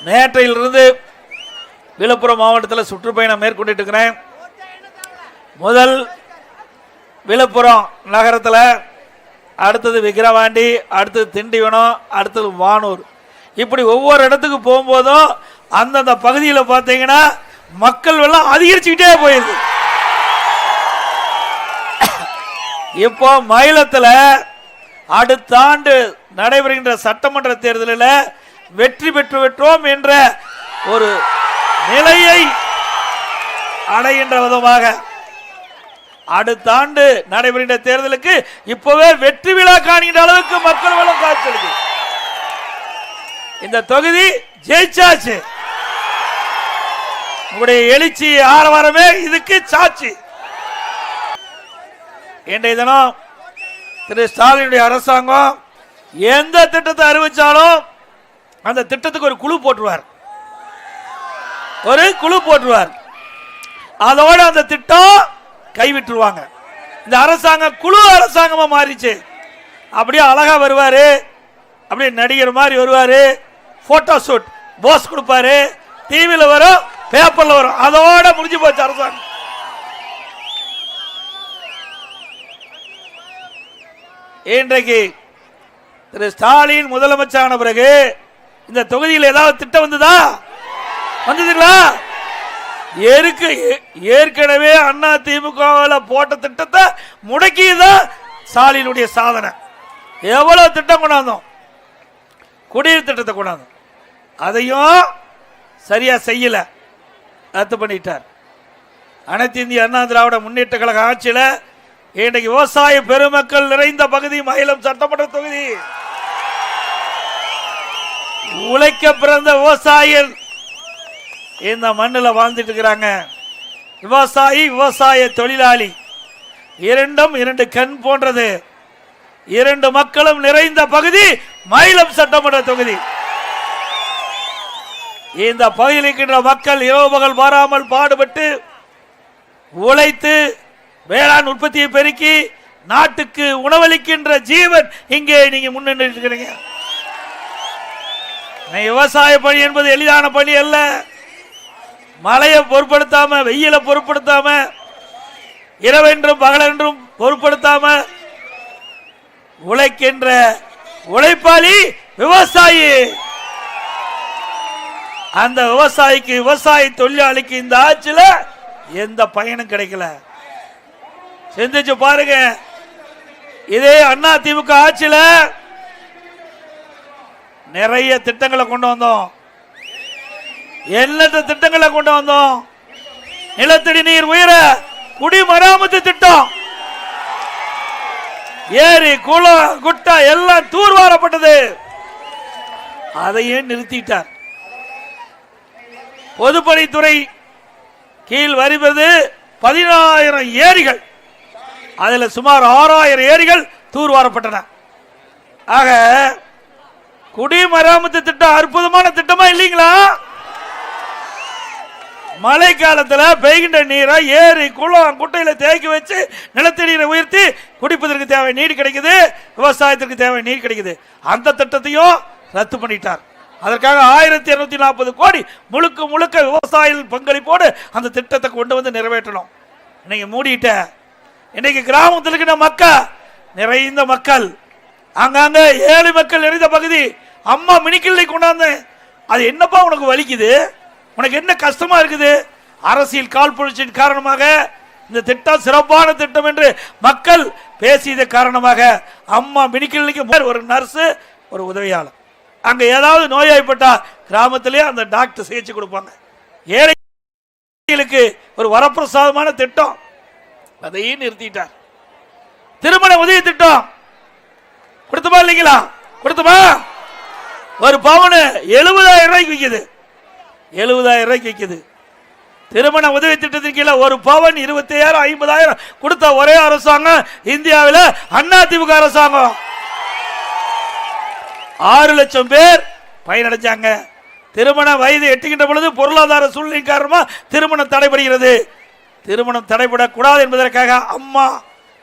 நேற்றையிலிருந்து விழுப்புரம் மாவட்டத்தில் சுற்றுப்பயணம் மேற்கொண்டு இருக்கிறேன். முதல் விழுப்புரம் நகரத்தில், அடுத்தது விக்கிரவாண்டி, அடுத்தது திண்டிவனம், அடுத்தது வானூர். இப்படி ஒவ்வொரு இடத்துக்கு போகும்போதும் அந்தந்த பகுதியில் பார்த்தீங்கன்னா மக்கள் வெள்ளம் அதிகரிச்சுக்கிட்டே போயிருக்கு. இப்போ மயிலத்தில் அடுத்த ஆண்டு நடைபெறுகின்ற சட்டமன்ற தேர்தலில் வெற்றி பெற்றோம் என்ற ஒரு நிலையை அடைகின்ற விதமாக அடுத்த ஆண்டு நடைபெறுகின்ற தேர்தலுக்கு இப்பவே வெற்றி விழா காணுகின்ற அளவுக்கு மக்கள் வெள்ளம் காய்ச்சலுக்கு இந்த தொகுதி ஜெயிச்சாச்சு. உங்களுடைய எழுச்சி ஆரவாரமே இதுக்கு சாட்சி. இன்றைய தினம் திரு ஸ்டாலினுடைய அரசாங்கம் எந்த திட்டத்தை அறிவிச்சாலும் அந்த திட்டத்துக்கு ஒரு குழு போட்டுருவார். அதோட அந்த திட்டம் கைவிட்டுருவாங்க. இந்த அரசாங்கம் குழு அரசாங்கமா மாறிச்சு. அப்படியே அழகா வருவாரு, அப்படியே நடிகர் மாதிரி வருவாரு, போட்டோ ஷூட் போஸ் கொடுப்பாரு, டிவியில் வரும், பேப்பர்ல வரும், அதோட முடிஞ்சு போச்சு அரசாங்கம். இன்றைக்கு திரு ஸ்டாலின் முதலமைச்சரான பிறகு இந்த தொகுதியில் ஏதாவது திட்டம் வந்ததுங்களா? ஏற்கனவே அண்ணா திமுக போட்ட திட்டத்தை முடக்கியதான் ஸ்டாலினுடைய சாதனை. எவ்வளவு திட்டம் கொண்டாந்தோம், குடிநீர் திட்டத்தை கொண்டாந்தோம், அதையும் சரியா செய்யல, ரத்து பண்ணிட்டார். அனைத்து இந்திய அண்ணா திராவிட முன்னேற்ற கழக ஆட்சியில் இன்றைக்கு விவசாய பெருமக்கள் நிறைந்த பகுதி மயிலம் சட்டமன்ற தொகுதி. உழைக்க பிறந்த விவசாயிகள் இந்த மண்ணில் வாழ்ந்துட்டு இருக்கிறாங்க. விவசாய தொழிலாளி இரண்டும் இரண்டு கண் போன்றது. இரண்டு மக்களும் நிறைந்த பகுதி மயிலம் சட்டமன்ற தொகுதி. இந்த பகுதியில் இருக்கின்ற மக்கள் இரவு பகல் மாறாமல் பாடுபட்டு உழைத்து வேளாண் உற்பத்தியை பெருக்கி நாட்டுக்கு உணவளிக்கின்ற ஜீவன் இங்கே நீங்க முன்னின்று இருக்கிறீங்க. விவசாய பணி என்பது எளிதான பணி அல்ல. மழையை பொருட்படுத்தாம, வெயிலை பொருட்படுத்தாம, இரவென்றும் பகலென்றும் பொருட்படுத்தாம உழைக்கின்ற உழைப்பாளி விவசாயி. அந்த விவசாயிக்கு, விவசாய தொழிலாளிக்கு இந்த ஆட்சியில் எந்த பயனும் கிடைக்கல. சிந்திச்சு பாருங்க. இதே அண்ணா திமுக ஆட்சியில் நிறைய திட்டங்களை கொண்டு வந்தோம். எண்ணற்ற திட்டங்களை கொண்டு வந்தோம். நிலத்தடி நீர் உயர குடிமராமத்து திட்டம், ஏரி குளம் குட்டை எல்லாம் தூர்வாரப்பட்டது. அதையே நிறுத்திட்டார். பொதுப்பணித்துறை கீழ் வருவது 10,000 ஏரிகள், அதில் சுமார் 6,000 ஏரிகள் தூர்வாரப்பட்டன. ஆக குடிமராமத்து திட்டம் அற்புதமான திட்டமா இல்லைங்களா? மழை காலத்தில் பெய்கின்ற நீரை ஏரி குளம் குட்டையில தேக்கி வச்சு நிலத்தடி நீரை உயர்த்தி குடிப்பதற்கு தேவை நீர் கிடைக்குது, விவசாயத்திற்கு தேவை நீர் கிடைக்குது. அந்த திட்டத்தையும் ரத்து பண்ணிட்டார். அதற்காக 1240 கோடி முழுக்க விவசாய பங்களிப்போடு அந்த திட்டத்தை கொண்டு வந்து நிறைவேற்றணும். இன்னைக்கு மூடிட்ட. இன்னைக்கு கிராமத்தில் இருக்கிற மக்கள் நிறைந்த மக்கள், அங்கங்க ஏழை மக்கள் நிறைந்த பகுதி. அம்மா மினிக்கிள்ளை கொண்டாந்து, அது என்னப்பா உனக்கு வலிக்குது, உனக்கு என்ன கஷ்டமா இருக்குது? அரசியல் காழ்ப்புணர்ச்சியின் காரணமாக இந்த திட்டம் சிறப்பான திட்டம் என்று மக்கள் பேசியது காரணமாக அம்மா மினிக்கிள்ளைக்கு ஒரு நர்ஸு, ஒரு உதவியாளர், அங்க ஏதாவது நோயாய்ப்பட்டா கிராமத்திலேயே அந்த டாக்டர் சிகிச்சை கொடுப்பாங்க. ஏழைகளுக்கு ஒரு வரப்பிரசாதமான திட்டம், அதையும் நிறுத்திட்டார். திருமண உதவி திட்டம் கொடுத்துமா இல்லைங்களா? கொடுத்துமா? ஒரு பவுன் 70,000 ரூபாய்க்கு விற்குது. 70,000 ரூபாய்க்கு விற்குது. திருமண உதவி திட்டத்தின் கீழே ஒரு பவுன் 25,000 50,000 கொடுத்த ஒரே அரசாங்கம் இந்தியாவில் அண்ணா திமுக அரசாங்கம். 6 லட்சம் பேர் பயனடைஞ்சாங்க. திருமண வயது எட்டுகின்ற பொழுது பொருளாதார சூழ்நிலை காரணமாக திருமணம் தடைபடுகிறது. திருமணம் தடைபடக்கூடாது என்பதற்காக அம்மா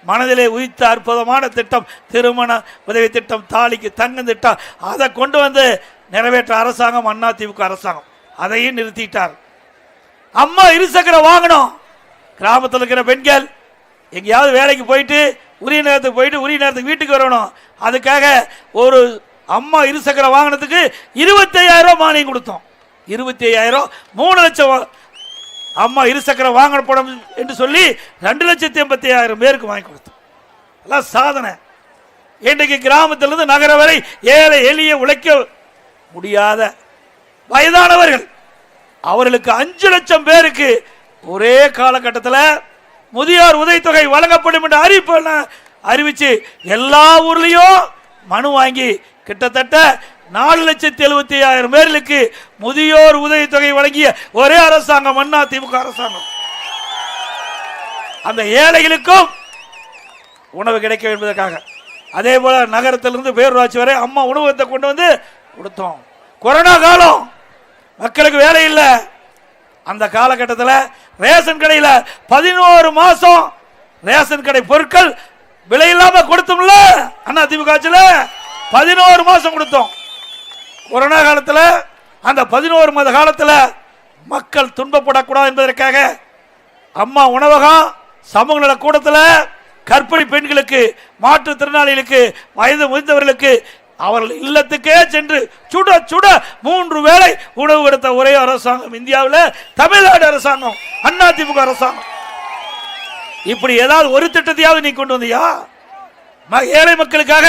மனதிலே உயிர்த்த அற்புதமான திட்டம் திருமண உதவி திட்டம், தாலிக்கு தங்கம் திட்டம். அதை கொண்டு வந்து நிறைவேற்ற அரசாங்கம் அதிமுக அரசாங்கம். அதையும் நிறுத்திட்டார். அம்மா இருசக்கர வாகனம் கிராமத்தில் இருக்கிற பெண்கள் எங்கேயாவது வேலைக்கு போயிட்டு உரிய நேரத்துக்கு போயிட்டு உரிய நேரத்துக்கு வீட்டுக்கு வரணும். அதுக்காக ஒரு அம்மா இருசக்கர வாகனத்துக்கு 25,000 மானியம் கொடுத்தோம். 25,000 3 லட்சம் அம்மா இருசக்கர வாகன படம் என்று சொல்லி 2,85,000 பேருக்கு வாங்கி கொடுத்தோம். எல்லாம் சாதனை. இன்றைக்கு கிராமத்திலிருந்து நகர வரை ஏழை எளிய உழைக்க முடியாத வயதானவர்கள் அவர்களுக்கு 5 லட்சம் பேருக்கு ஒரே காலகட்டத்தில் முதியோர் உதவித்தொகை வழங்கப்படும் என்று அறிவிச்சு எல்லா ஊர்லயும் மனு வாங்கி கிட்டத்தட்ட 4,75,000 பேர்களுக்கு முதியோர் உதவித்தொகை வழங்கிய ஒரே அரசாங்கம் அதிமுக அரசாங்கம். அந்த ஏழைகளுக்கும் உணவு கிடைக்கும் என்பதற்காக அதே போல நகரத்திலிருந்து பேரூராட்சி வரை அம்மா உணவகத்தை கொண்டு வந்து கொடுத்தோம். கொரோனா காலம் மக்களுக்கு வேலை இல்லை. அந்த காலகட்டத்தில் ரேஷன் கடையில் 11 மாசம் ரேஷன் கடை பொருட்கள் விலை இல்லாம கொடுத்தோம்ல அதிமுக ஆட்சியில் 11 மாசம் கொடுத்தோம். கொரோனா காலத்தில் அந்த 11 மாத காலத்தில் மக்கள் துன்பப்படக்கூடாது என்பதற்காக அம்மா உணவகம் சமூக நல கூடத்தில் கர்ப்பிணி பெண்களுக்கு மாற்றுத்திறனாளிகளுக்கு வயது முதிர்ந்தவர்களுக்கு அவர்கள் இல்லத்துக்கே சென்று சுட சுட 3 வேளை உணவு கொடுத்த ஒரே அரசாங்கம் இந்தியாவில் தமிழ்நாடு அரசாங்கம் அதிமுக அரசாங்கம். இப்படி ஏதாவது ஒரு திட்டத்தையாவது நீ கொண்டு வந்தியா? ஏழை மக்களுக்காக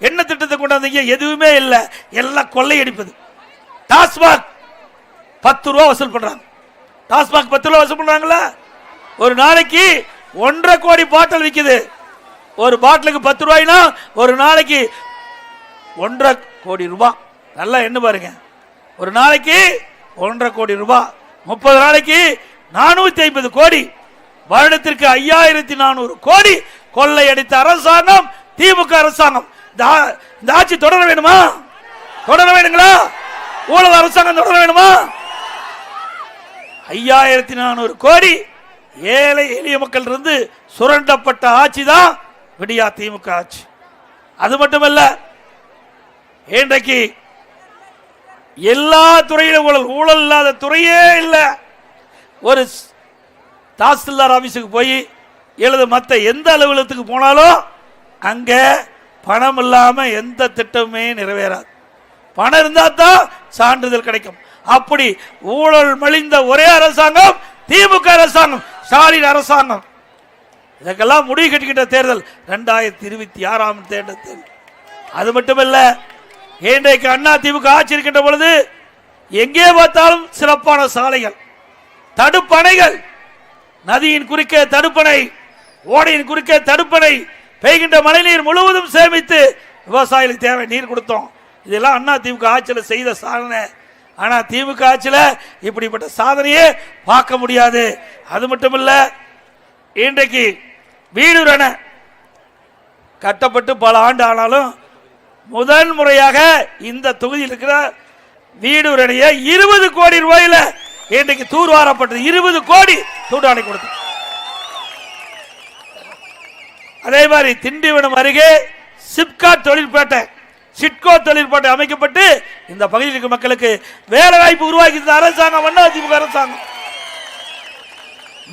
என்ன திட்டத்தை கொண்டு வந்தீங்க? எதுவுமே இல்லை. எல்லாம் கொள்ளையடிப்பது. டாஸ்மாக் 10 ரூபா வசூல் பண்றாங்க. டாஸ்மாக் 10 ரூபா வசூல் பண்றாங்களா? ஒரு நாளைக்கு 1.5 கோடி பாட்டில் விற்குது. ஒரு பாட்டிலுக்கு 10 ரூபாய்னா ஒரு நாளைக்கு 1.5 கோடி ரூபாய். நல்லா என்ன பாருங்க, ஒரு நாளைக்கு 1.5 கோடி ரூபாய், 30 நாளைக்கு 450 கோடி, வருடத்திற்கு 5,400 கோடி கொள்ளையடித்த அரசாங்கம் திமுக அரசாங்கம். இந்த ஆட்சி தொடர வேணுமா? தொடர வேணுங்களா? ஊழல் அரசாங்கம் தொடர வேணுமா? 5,400 கோடி ஏழை எளிய மக்கள் இருந்து சுரண்டப்பட்ட ஆட்சி தான் விடியா திமுக ஆட்சி. அது மட்டுமல்ல, இன்றைக்கு எல்லா துறையிலும் ஊழல் இல்லாத துறையே இல்லை. ஒரு தாசில்தார் ஆபீஸுக்கு போய் எழுத மற்ற எந்த அலுவலகத்துக்கு போனாலும் அங்க பணம் இல்லாம எந்த திட்டமுமே நிறைவேறாது. பணம் இருந்தா தான் சான்றிதழ் கிடைக்கும். அப்படி ஊழல் மலிந்த ஒரே அரசாங்கம் திமுக அரசாங்கம், ஸ்டாலின் அரசாங்கம். இதற்கெல்லாம் முடிவு கட்டுகின்ற தேர்தல் 2026 தேர்தல். அது மட்டுமல்ல, இன்றைக்கு அதிமுக ஆட்சி இருக்கின்ற பொழுது எங்கே பார்த்தாலும் சிறப்பான சாலைகள், தடுப்பணைகள், நதியின் குறுக்கே தடுப்பணை, ஓடையின் குறுக்கே தடுப்பணை, பெய்கின்ற மழைநீர் முழுவதும் சேமித்து விவசாயிகளுக்கு தேவை நீர் கொடுத்தோம். இதெல்லாம் அதிமுக ஆட்சியில் செய்த சாதனை. ஆனா திமுக ஆட்சியில் இப்படிப்பட்ட சாதனையே பார்க்க முடியாது. அது மட்டுமல்ல, இன்றைக்கு வீடூர் அணை கட்டப்பட்டு பல ஆண்டு ஆனாலும் முதல் முறையாக இந்த தொகுதியில் இருக்கிற வீடூர் அணையை 20 கோடி ரூபாயில இன்றைக்கு தூர்வாரப்பட்டது. 20 கோடி தூண்டாணை கொடுத்து. அதே மாதிரி திண்டிவனம் அருகே சிப்காட் தொழிற்பேட்டை, சிட்கோ தொழிற்பேட்டை அமைக்கப்பட்டு இந்த பகுதியில் இருக்கிற மக்களுக்கு வேலை வாய்ப்பு உருவாக்கி அரசாங்கம் அதிமுக அரசாங்கம்.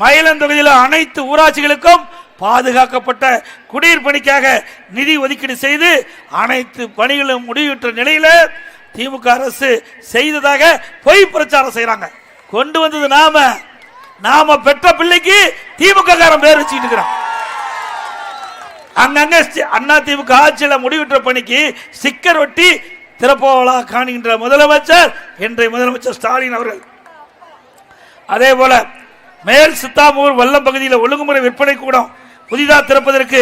மயிலம் தொகுதியில் அனைத்து ஊராட்சிகளுக்கும் பாதுகாக்கப்பட்ட குடிநீர் பணிக்காக நிதி ஒதுக்கீடு செய்து அனைத்து பணிகளும் முடிவுற்ற நிலையில திமுக அரசு செய்ததாக பொய் பிரச்சாரம் செய்யறாங்க. கொண்டு வந்தது நாம பெற்ற பிள்ளைக்கு திமுக காரன் பேர் வச்சுக்கிட்டு இருக்கிறான். அங்கங்க அதிமுக ஆட்சியில் முடிவுற்ற பணிக்கு ஸ்டிக்கர் ஒட்டி திறப்போவலா காணுகின்ற முதலமைச்சர் இன்றைய முதலமைச்சர் ஸ்டாலின் அவர்கள். அதே போல மேல் சித்தாமூர் வல்லம் பகுதியில் ஒழுங்குமுறை விற்பனை கூடம் புதிதாக திறப்பதற்கு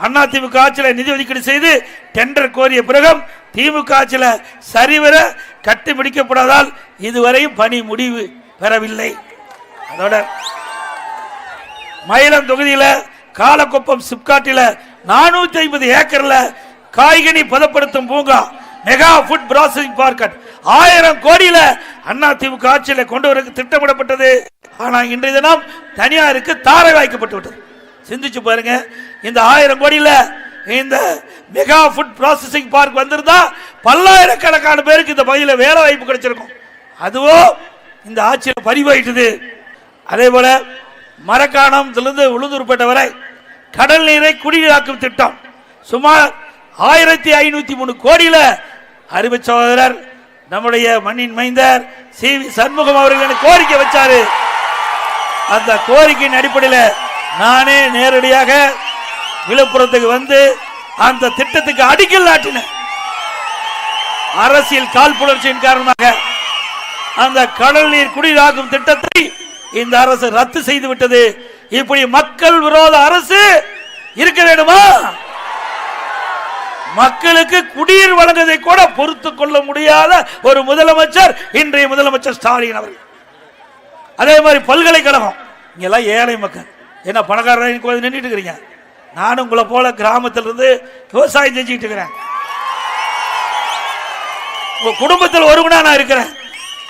அதிமுக ஆட்சியில் நிதி ஒதுக்கீடு செய்து டெண்டர் கோரிய பிறகும் திமுக ஆட்சியில் சரிவர கட்டி முடிக்கப்படாதால் இதுவரையும் பணி முடிவு பெறவில்லை. அதோட மயிலம் தொகுதியில் காலக்குப்பம் சிப்காட்டில் 450 ஏக்கர்ல காய்கனி பதப்படுத்தும் பூங்கா, மெகா ஃபுட் ப்ராசஸிங் பார்க்கெட் 1000 கோடியில அதிமுக ஆட்சியில் கொண்டு வர திட்டமிடப்பட்டது. ஆனா இன்றைய தினம் தனியாருக்கு தாரை வாய்க்கப்பட்டு விட்டது. சிந்திச்சு பாருங்க, இந்த 1000 கோடியில இந்த மெகா ஃபுட் ப்ராசஸிங் பார்க் வந்திருந்தா பல்லாயிரக்கணக்கான பேருக்கு இந்த பகுதியில் வேலை வாய்ப்பு கிடைச்சிருக்கும். அதுவோ இந்த ஆட்சியில் பறிவாயிட்டது. அதே போல மரக்காணத்திலிருந்து உளுந்தூர்பேட்டை வரை கடல் நீரை குடிநீராக்கும் திட்டம் சுமார் 1503 கோடியில அறிவு சகோதரர் நம்முடைய மண்ணின் மைந்தர் சி.வி. சண்முகம் அவர்கள் கோரிக்கை வச்சாரு. அந்த கோரிக்கையின் அடிப்படையில் நானே நேரடியாக விழுப்புரத்துக்கு வந்து அந்த திட்டத்துக்கு அடிக்கல் நாட்டினேன். அரசியல் காழ்ப்புணர்ச்சியின் காரணமாக அந்த கடல் நீர் குடிநீராக்கும் திட்டத்தை இந்த அரசு ரத்து செய்து விட்டது. இப்படி மக்கள் விரோத அரசு இருக்க வேண்டுமா? மக்களுக்கு குடிநீர் வழங்குவதை கூட பொறுத்துக் கொள்ள முடியாத ஒரு முதலமைச்சர் இன்றைய முதலமைச்சர் ஸ்டாலின் அவர்கள். அதே மாதிரி பல்கலைக்கழகம், இங்கெல்லாம் ஏழை மக்கள் என்ன பணக்காரங்க நின்றுட்டு இருக்கிறீங்க. நானும் உங்களை போல கிராமத்திலிருந்து விவசாயம் செஞ்சுக்கிட்டு இருக்கிறேன். உங்க குடும்பத்தில் ஒருவனா நான் இருக்கிறேன்.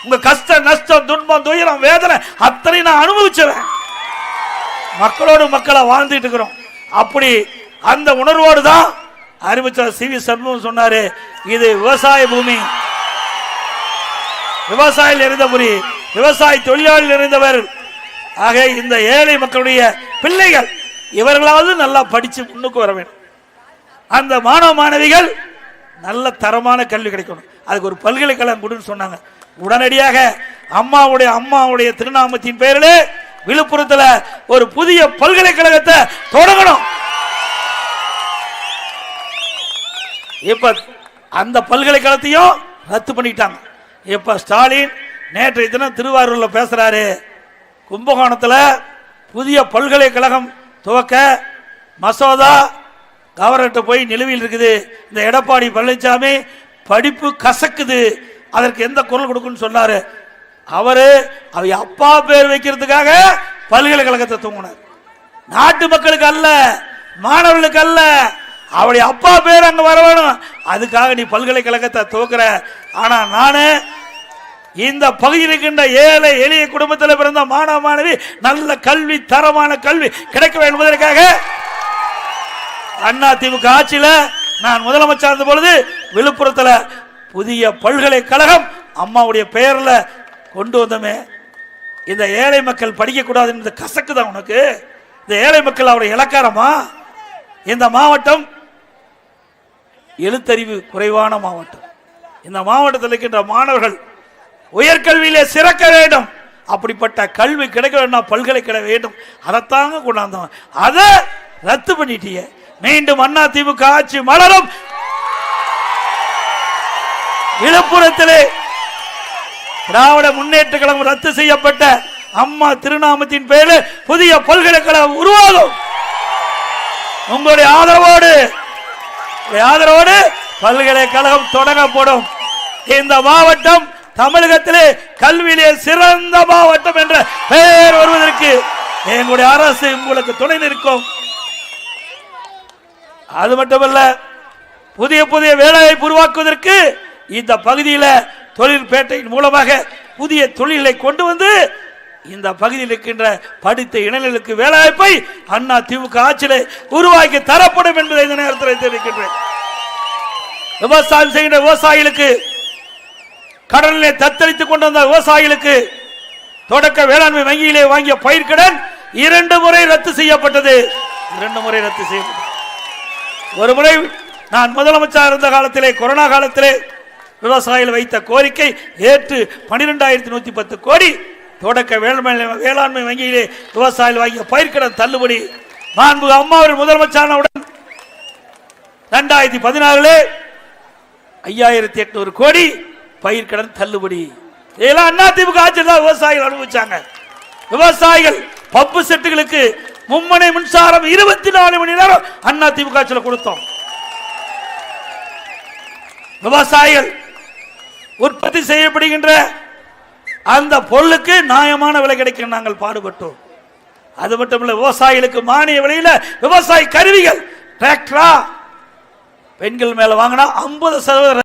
உங்க கஷ்ட நஷ்டம் துன்பம் துயரம் வேதனை அத்தனை நான் அனுபவிச்சவன். மக்களோடு மக்களை வாழ்ந்துட்டு இருக்கிறோம். அப்படி அந்த உணர்வோடு தான் அறிவிச்சார் சி.வி. சண்முகம் சொன்னாரு, இது விவசாய பூமி, விவசாயிகள் இருந்தபுரி, விவசாய தொழிலாளர்கள் இருந்தவர். ஆக இந்த ஏழை மக்களுடைய பிள்ளைகள் இவர்களாவது நல்லா படிச்சு முன்னுக்கு வர வேண்டும். அந்த மாணவ மாணவிகள் நல்ல தரமான கல்வி கிடைக்கணும். அதுக்கு ஒரு பல்கலைக்கழகம் கொடுன்னு சொன்னாங்க. உடனடியாக அம்மாவுடைய திருநாமத்தின் பெயரிலே விழுப்புரத்தில் ஒரு புதிய பல்கலைக்கழகத்தை தொடங்கணும். இப்ப அந்த பல்கலைக்கழகத்தையும் ரத்து பண்ணிட்டாங்க. இப்ப ஸ்டாலின் நேற்றைய தினம் திருவாரூர்ல பேசுறாரு. கும்பகோணத்தில் புதிய பல்கலைக்கழகம் துவக்க மசோதா கவர்னர்கிட்ட போய் நிலுவையில் இருக்குது. இந்த எடப்பாடி பழனிசாமி படிப்பு கசக்குது, அதற்கு எந்த குரல் கொடுக்குன்னு சொன்னாரு. அவரு அப்பா பேர் வைக்கிறதுக்காக பல்கலைக்கழகத்தை தூங்கினார். நாட்டு மக்களுக்கு அல்ல, மாணவர்களுக்கு அல்ல, அவருடைய அப்பா பேர் அங்க வர வேணும். அதுக்காக நீ பல்கலைக்கழகத்தை துவக்கிற. ஆனா நானு இந்த பகுதியில் இருக்கின்ற ஏழை எளிய குடும்பத்தில் பிறந்த மாணவ மாணவி நல்ல கல்வி, தரமான கல்வி கிடைக்க வேண்டும் என்பதற்காக அண்ணா திமுக ஆட்சியில நான் முதலமைச்சர் இருந்த பொழுது விழுப்புரத்தில் புதிய பல்கலைக்கழகம் அம்மாவுடைய பெயர்ல கொண்டு வந்தோமே. இந்த ஏழை மக்கள் படிக்க கூடாது இந்த கசக்கு தான் உனக்கு. இந்த ஏழை மக்கள் அவருடைய இலக்காரமா? இந்த மாவட்டம் எழுத்தறிவு குறைவான மாவட்டம். இந்த மாவட்டத்தில் இருக்கின்ற மாணவர்கள் உயர்கல்வியிலே சிறக்க வேண்டும். அப்படிப்பட்ட கல்வி கிடைக்க வேண்டும், பல்கலைக்கழகம் வேண்டும். அதைத்தாங்க கொண்டாந்தோம். அதை ரத்து பண்ணிட்டீங்க. மீண்டும் அண்ணா திமுக ஆட்சி மலரும். விழுப்புரத்திலே திராவிட முன்னேற்ற கழகம் ரத்து செய்யப்பட்ட அம்மா திருநாமத்தின் பெயரில் புதிய பல்கலைக்கழகம் உருவாகும். உங்களுடைய ஆதரவோடு பல்கலைக்கழகம் தொடங்கப்படும். இந்த மாவட்டம் தமிழகத்திலே கல்வியிலே சிறந்த மாவட்டம் என்ற பெயர் வருவதற்கு எங்களுடைய அரசு உங்களுக்கு துணை நிற்கும். அது மட்டுமல்ல, புதிய புதிய வேலைவாய்ப்பு உருவாக்குவதற்கு இந்த பகுதியில் தொழிற்பேட்டையின் மூலமாக புதிய தொழிலை கொண்டு வந்து இந்த பகுதியில் இருக்கின்ற படித்த இளைஞர்களுக்கு வேலைவாய்ப்பை அண்ணா திமுக ஆட்சியிலே உருவாக்கி தரப்படும் என்பதை இந்த நேரத்தில் தெரிவிக்கின்றேன். விவசாயம் செய்கின்ற விவசாயிகளுக்கு, கடலிலே தத்தளித்துக் கொண்டு வந்த விவசாயிகளுக்கு தொடக்க வேளாண்மை வங்கியிலே வாங்கிய பயிர்க்கடன் 2 முறை ரத்து செய்யப்பட்டது. 2 முறை ரத்து செய்யப்பட்டது. ஒரு முறை நான் முதலமைச்சர் இருந்த காலத்திலே, கொரோனா காலத்திலே விவசாயிகள் வைத்த கோரிக்கை ஏற்று 12,110 கோடி தொடக்க வேளாண்மை வங்கியிலே விவசாயிகள் வாங்கிய பயிர்க்கடன் தள்ளுபடி. மாண்பு அம்மா அவர்கள் முதலமைச்சரானவுடன் 2016 5,800 கோடி பயிர்க்கடன் தள்ளுபடி. இதெல்லாம் அண்ணா திமுக ஆட்சியில் தான் விவசாயிகள் அனுபவிச்சாங்க. விவசாயிகள் பம்பு செட்டுகளுக்கு மும்முனை மின்சாரம் 24 மணி நேரம் அண்ணா திமுக ஆட்சியில் கொடுத்தோம். விவசாயிகள் உற்பத்தி செய்யப்படுகின்ற அந்த பொருளுக்கு நியாயமான விலை கிடைக்க நாங்கள் பாடுபட்டோம். அது மட்டுமல்ல, விவசாயிகளுக்கு மானிய விலையில விவசாய கருவிகள் டிராக்டரா பெண்கள் மேல வாங்கினா 50%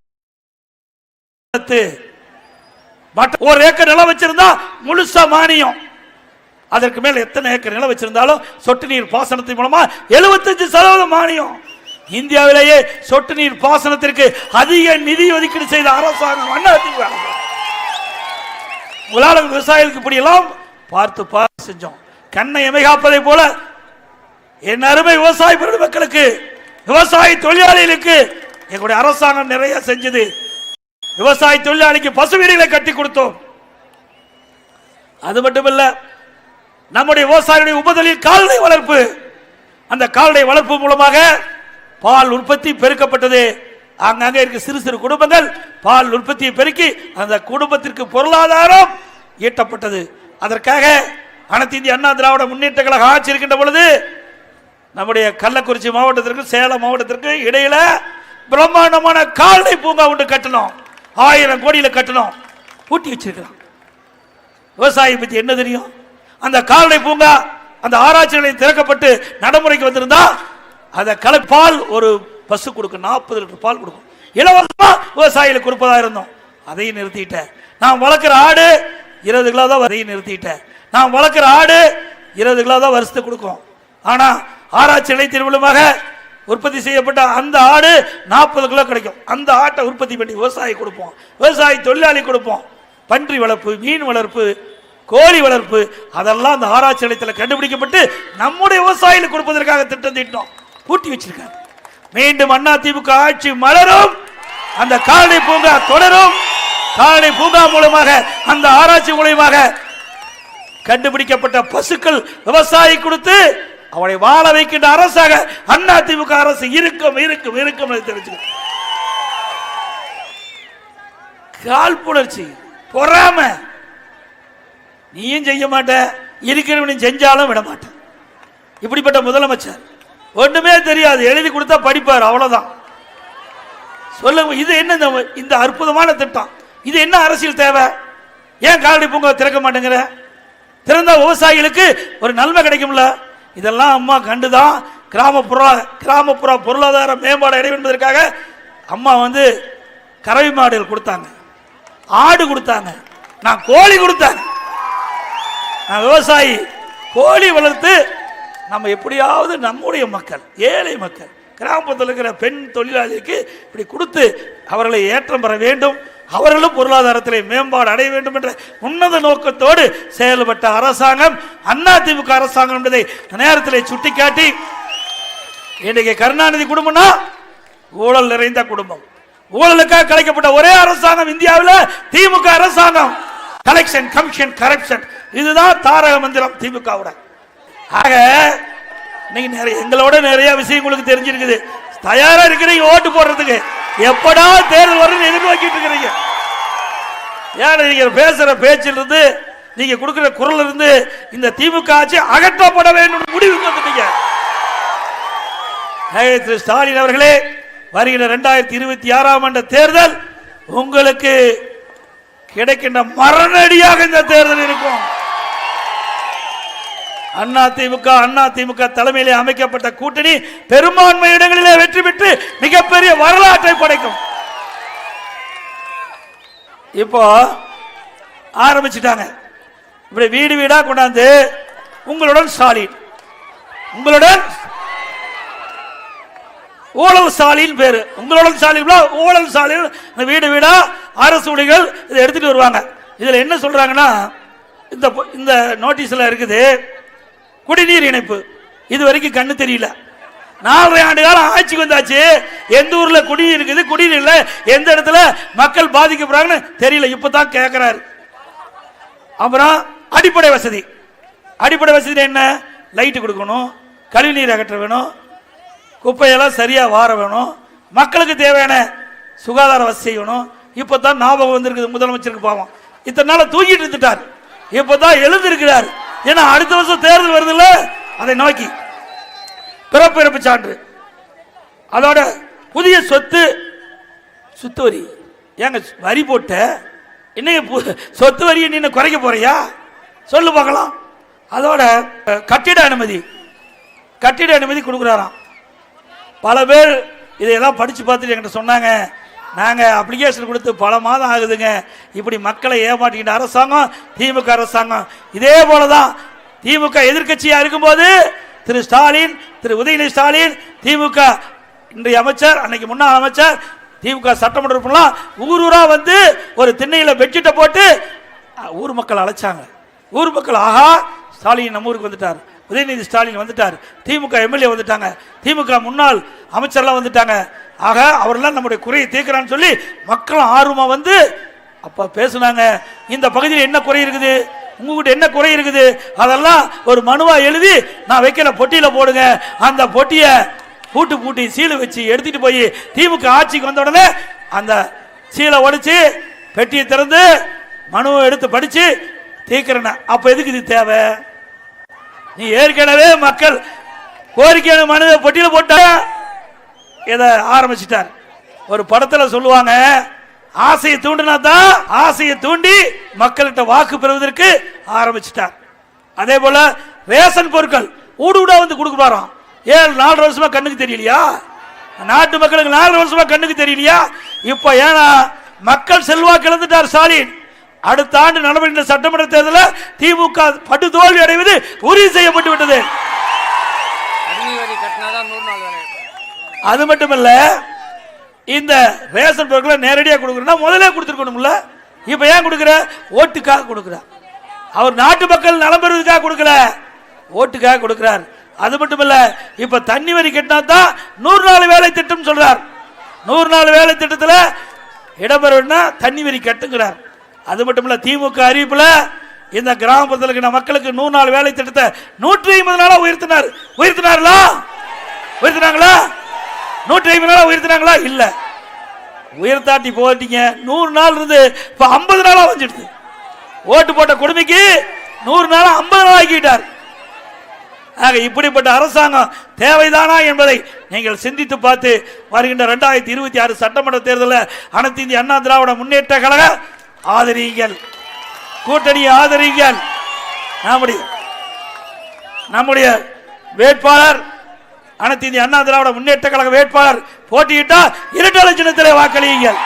ஒரு ஏக்கர் நிலம் வச்சிருந்தா முழுசா மானியம். அதற்கு மேல எத்தனை ஏக்கர் நிலம் வச்சிருந்தாலும் சொட்டு நீர் பாசனத்தின் மூலமா 75% மானியம். இந்தியாவிலேயே சொட்டு நீர் பாசனத்திற்கு அதிக நிதி ஒதுக்கீடு செய்த அரசாங்கம் அதிமுக. உங்களால் விவசாயிகளுக்கு இப்படி எல்லாம் பார்த்து பார்த்து செஞ்சோம். கண்ணை எமைகாப்பதை போல என் அருமை விவசாய பெருமக்களுக்கு, விவசாய தொழிலாளிகளுக்கு எங்களுடைய அரசாங்கம் நிறைய செஞ்சது. விவசாய தொழிலாளிக்கு பசு வீடுகளை கட்டி கொடுத்தோம். அது மட்டுமல்ல, நம்முடைய விவசாயிகளுடைய உபதொழில் கால்நடை வளர்ப்பு. அந்த கால்நடை வளர்ப்பு மூலமாக பால் உற்பத்தி பெருக்கப்பட்டது. அங்கங்கே இருக்க சிறு சிறு குடும்பங்கள் பால் உற்பத்தியை பெருக்கி அந்த குடும்பத்திற்கு பொருளாதாரம் ஈட்டப்பட்டது. அதற்காக அனைத்து இந்திய அண்ணா திராவிட முன்னேற்ற கழக ஆட்சி இருக்கின்ற பொழுது நம்முடைய கள்ளக்குறிச்சி மாவட்டத்திற்கு சேலம் மாவட்டத்திற்கு இடையில பிரம்மாண்டமான கால்நடை பூங்கா ஒன்று கட்டணும். 1000 கோடியில கட்டணும். பூட்டி வச்சிருக்கலாம். விவசாயி பத்தி என்ன தெரியும்? அந்த கால்நடை பூங்கா அந்த ஆராய்ச்சி நிலையம் திறக்கப்பட்டு நடைமுறைக்கு வந்திருந்தா அந்த கலப்பால் ஒரு பசு கொடுக்கும், 40 லிட்டர் பால் கொடுக்கும். இலவசமா விவசாயிகளுக்கு கொடுப்பதா இருந்தோம். அதையும் நிறுத்திட்டேன். நான் வளர்க்கிற ஆடு 20 கிலோ தான், அதையும் நிறுத்திட்டேன். நான் வளர்க்கிற ஆடு 20 கிலோ தான் வருஷத்துக்கு கொடுக்கும். ஆனா ஆராய்ச்சி நிலையத்தின் மூலமாக உற்பத்தி செய்யப்பட்ட அந்த ஆடு 40 கிலோ கிடைக்கும். அந்த ஆட்டை உற்பத்தி பண்ணி விவசாயி கொடுப்போம், விவசாய தொழிலாளி கொடுப்போம். பன்றி வளர்ப்பு, மீன் வளர்ப்பு, கோழி வளர்ப்பு அதெல்லாம் அந்த ஆராய்ச்சி நிலையத்தில் கண்டுபிடிக்கப்பட்டு நம்முடைய விவசாயிகளுக்கு கொடுப்பதற்காக திட்டம் தீட்டினோம். பூட்டி வச்சிருக்காங்க. மீண்டும் அதிமுக ஆட்சி மலரும், அந்த கால்நடை பூங்கா தொடரும். கால்நடை பூங்கா மூலமாக அந்த ஆராய்ச்சி மூலமாக கண்டுபிடிக்கப்பட்ட பசுக்கள் விவசாயி கொடுத்து அவளை வாழ வைக்கின்ற அரசாக அதிமுக அரசு இருக்கும் இருக்கும் இருக்கும். காழ்ப்புணர்ச்சி, பொறாம, நீயும் செய்ய மாட்ட, இருக்கிறவனையும் செஞ்சாலும் விட மாட்டேன். இப்படிப்பட்ட முதலமைச்சர் ஒண்ணுமே தெரியாது, எழுதி கொடுத்தா படிப்பார், அவ்வளவுதான். சொல்லுங்க, இது என்ன இந்த அற்புதமான திட்டம்? இது என்ன அரசியல் தேவை? ஏன் கால்நடை பூங்கா திறக்க மாட்டேங்கிற? திறந்தா விவசாயிகளுக்கு ஒரு நன்மை கிடைக்கும்ல. இதெல்லாம் அம்மா கண்டுதான் கிராமப்புற பொருளாதார மேம்பாடு அடைய என்பதற்காக அம்மா கறவை மாடுகள் கொடுத்தாங்க, ஆடு கொடுத்தாங்க, நான் கோழி கொடுத்தாங்க. நான் விவசாயி, கோழி வளர்த்து நம்ம எப்படியாவது நம்முடைய மக்கள், ஏழை மக்கள், கிராமத்தில் இருக்கிற பெண் தொழிலாளிக்கு இப்படி கொடுத்து அவர்களை ஏற்றம் பெற வேண்டும், அவர்களும் பொருளாதாரத்தில் மேம்பாடு அடைய வேண்டும் என்ற உன்னத நோக்கத்தோடு செயல்பட்ட அரசாங்கம் அதிமுக அரசாங்கம் என்பதை நேரத்தில் சுட்டிக்காட்டி, இன்றைக்கு கருணாநிதி குடும்பம்னா ஊழல் நிறைந்த குடும்பம். ஊழலுக்காக கலைக்கப்பட்ட ஒரே அரசாங்கம் இந்தியாவில் திமுக அரசாங்கம். கலெக்ஷன், கமிஷன், கரப்ஷன், இதுதான் தாரக மந்திரம் திமுகவோட. ஆக நீங்க எங்களோட நிறைய விஷயம் உங்களுக்கு தெரிஞ்சிருக்குது. தயாரா இருக்கிறீங்க ஓட்டு போடுறதுக்கு. எப்படா தேர்தல் வரும் எதிர்நோக்கிட்டு இருக்கிறீங்க. ஏன் நீங்க பேசுற பேச்சிலிருந்து, நீங்க கொடுக்கிற குரல் இருந்து இந்த திமுக ஆட்சி அகற்றப்பட வேண்டும் முடிவுக்கு வந்துட்டீங்க. திரு ஸ்டாலின் அவர்களே, வருகிற 2026ஆம் ஆண்டு தேர்தல் உங்களுக்கு கிடைக்கின்ற மரணடியாக இந்த தேர்தல் இருக்கும். அதிமுக தலைமையிலே அமைக்கப்பட்ட கூட்டணி பெரும்பான்மை இடங்களிலே வெற்றி பெற்று மிகப்பெரிய வரலாற்றை படைக்கும். இப்போ ஆரம்பிச்சுட்டாங்க. இப்படி வீடு வீடா கொண்டாந்து உங்களுடன் ஸ்டாலின், உங்களுடன் ஊழல் ஸ்டாலின் பேரு, உங்களுடன் ஸ்டாலின் ஊழல் ஸ்டாலின், வீடு வீடா அரசு ஊழியர்கள் இதை எடுத்துட்டு வருவாங்க. இதுல என்ன சொல்றாங்கன்னா, இந்த நோட்டீஸ்ல இருக்குது குடிநீர் இணைப்பு. இது வரைக்கும் கண்ணு தெரியல. 4.5 ஆண்டு காலம் ஆட்சிக்கு வந்தாச்சு. எந்த ஊர்ல குடிநீர் இருக்குது, குடிநீர் இல்ல, எந்த இடத்துல மக்கள் பாதிக்கப்படுறாங்கன்னு தெரியல. இப்பதான் கேட்கிறாரு. அப்புறம் அடிப்படை வசதி. அடிப்படை வசதி என்ன? லைட்டு கொடுக்கணும், கழிவுநீர் அகற்ற வேணும், குப்பையெல்லாம் சரியா வார வேணும், மக்களுக்கு தேவையான சுகாதார வசதி செய்யணும். இப்பதான் ஞாபகம் வந்திருக்குது முதலமைச்சருக்கு. பாவம், இத்தனை நாள் தூக்கிட்டு இருந்துட்டார். இப்பதான் எழுந்திருக்கிறார். ஏன்னா அடுத்த வருஷம் தேர்தல் வருதுல்ல, அதை நோக்கி பிறப்பிறப்பு சான்று, அதோட புதிய சொத்து வரி. ஏங்க வரி போட்ட இன்னைக்கு சொத்து வரியை நீ குறைக்க போறியா? சொல்லு பார்க்கலாம். அதோட கட்டிட அனுமதி கொடுக்குறாராம். பல பேர் இதையெல்லாம் படிச்சு பார்த்துட்டு என்கிட்ட சொன்னாங்க, நாங்க அப்ளிகேஷன் கொடுத்து பல மாதம் ஆகுதுங்க, இப்படி மக்களை ஏமாற்றிக்கிட்ட அரசாங்கம் திமுக அரசாங்கம். இதே போலதான் திமுக எதிர்கட்சியா இருக்கும்போது திரு ஸ்டாலின், திரு உதயநிதி ஸ்டாலின் திமுக இன்றைய அமைச்சர், அன்னைக்கு முன்னாள் அமைச்சர், திமுக சட்டமன்ற உறுப்பினர்லாம் ஊர் ஊரா வந்து ஒரு திண்ணையில பெட்ஷீட்டை போட்டு ஊர் மக்கள் அழைச்சாங்க. ஊர் மக்கள் ஆஹா ஸ்டாலின் நம்ம ஊருக்கு வந்துட்டார், உதயநிதி ஸ்டாலின் வந்துட்டார், திமுக எம்எல்ஏ வந்துட்டாங்க, திமுக முன்னாள் அமைச்சர்லாம் வந்துட்டாங்க, ஆக அவரெல்லாம் நம்முடைய குறையை தீர்க்கிறான்னு சொல்லி மக்கள் ஆர்வமா வந்து அப்ப பேசுனாங்க. இந்த பகுதியில் என்ன குறை இருக்குது, உங்ககிட்ட என்ன குறை இருக்குது, அதெல்லாம் ஒரு மனுவா எழுதி நான் வைக்கல பொட்டியில போடுங்க. அந்த பொட்டியை பூட்டி சீலை வச்சு எடுத்துட்டு போய் திமுக ஆட்சிக்கு வந்த உடனே அந்த சீலை உடைச்சு பெட்டியை திறந்து மனுவை எடுத்து படிச்சு தீர்க்கிறன. அப்ப எதுக்கு இது தேவை? நீ ஏற்கனவே மக்கள் கோரிக்கையான மனுவை பொட்டியில போட்ட இதை ஆரம்பிச்சிட்டார். ஒரு படத்துல சொல்லுவாங்க, ஆசையை தூண்டினா தான், ஆசையை தூண்டி மக்கள்கிட்ட வாக்கு பெறுவதற்கு ஆரம்பிச்சிட்டார். அதே போல ரேஷன் பொருட்கள் ஊடுடா வந்து கொடுக்குறாராம். 4 வருஷமா கண்ணுக்கு தெரியலையா? நாட்டு மக்களுக்கு 4 வருஷமா கண்ணுக்கு தெரியலையா? இப்ப ஏன்னா மக்கள் செல்வாக்கு இழந்துட்டார் ஸ்டாலின். அடுத்த ஆண்டு நடைபெறுகின்ற சட்டமன்ற தேர்தலில் திமுக படுதோல்வி அடைவது உறுதி செய்யப்பட்டு விட்டது. அது மட்டுமல்ல, இந்த ரேஷன் பொருட்களை நேரடியாக கொடுக்கணும்னா முதலே கொடுத்துருக்கணும்ல. இப்ப ஏன் கொடுக்கிற? ஓட்டுக்காக கொடுக்கிறார். அவர் நாட்டு மக்கள் நலம் பெறுவதற்காக கொடுக்கல, ஓட்டுக்காக கொடுக்கிறார். அது மட்டுமல்ல, இப்ப தண்ணி வரி கட்டினா தான் 100 நாள் வேலை திட்டம் சொல்றார். 100 நாள் வேலை திட்டத்தில் இடம்பெறணும்னா தண்ணி வரி கட்டுங்கிறார். அது மட்டுமல்ல, திமுக அறிவிப்புல இந்த கிராமப்புறத்தில் இருக்கிற மக்களுக்கு 100 நாள் வேலை திட்டத்தை 150 நாளா உயர்த்தினார். உயர்த்தினார்களா? 150 நாளா உயர்த்தினாங்களா? இல்ல, உயர்த்தாட்டி போட்டீங்க. 100 நாள் இருந்து இப்ப 50 நாளா வந்துடுது. ஓட்டு போட்ட கொடுமைக்கு 100 நாளா 50 நாள் ஆக்கிட்டார். ஆக இப்படிப்பட்ட அரசாங்கம் தேவைதானா என்பதை நீங்கள் சிந்தித்து பார்த்து வருகின்ற 2026 சட்டமன்ற தேர்தலில் அனைத்து இந்திய அண்ணா திராவிட முன்னேற்ற கழக ஆதரியுங்கள், கூட்டணியை ஆதரியுங்கள். நம்முடைய வேட்பாளர் அனைத்து இந்திய அண்ணா திராவிட முன்னேற்ற கழக வேட்பாளர் போட்டியிட்டா இரட்டை சின்னத்திலே வாக்களியுங்கள்.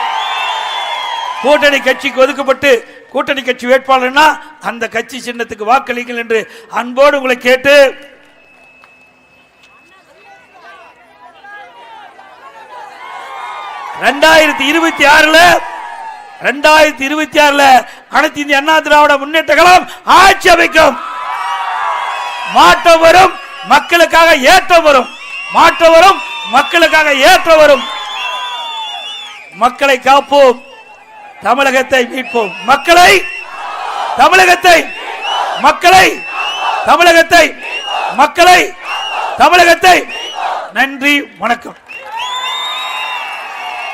கூட்டணி கட்சிக்கு ஒதுக்கப்பட்டு கூட்டணி கட்சி வேட்பாளர்னா அந்த கட்சி சின்னத்துக்கு வாக்களியுங்கள் என்று அன்போடு உங்களை கேட்டு 2026 அனைத்து இந்திய அண்ணா திராவிட முன்னேற்ற கழகம் ஆட்சி அமைக்கும். மாற்றம் வரும், மக்களுக்காக ஏற்றம் வரும். மாற்றம் வரும், மக்களுக்காக ஏற்றம் வரும். மக்களை காப்போம், தமிழகத்தை மீட்போம். மக்களை தமிழகத்தை நன்றி, வணக்கம்.